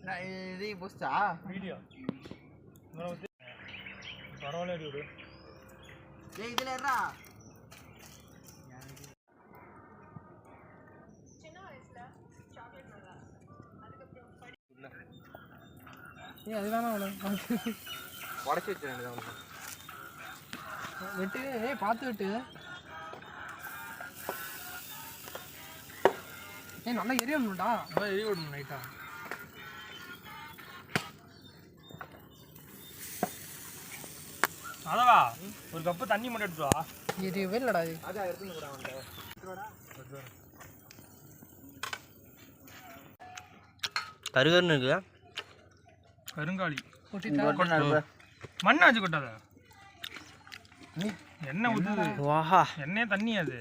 இது போஸ்டா வீடியோ பரவாயில்ல விடு. ஏய் இதுல ஏறா. சின்ன வயசுல சாக்லேட் நல்லா. அதுக்கப்புறம் ஏய் அது வேணாம் அவள. உடைச்சு வச்சிரேன் அவன. வெட்டு ஏய் பாத்து வெட்டு. ஏய் நல்லா எரியணும்டா. நல்லா எரிய விடணும் நைட்டா. அதவா ஒரு கப்பு தண்ணி மட்டும் எடுத்து வா. எரியவே இல்லடா இது. அத எடுத்துன்னு போடா அவன்ட. எடுத்துடா. கருகருன்னு இருக்கு. கருங்காலி கொட்டிட்டா. மண்ணாச்சு கொட்டாத. எண்ணெய் ஊத்துது. வாஹா எண்ணெய் தண்ணி அது.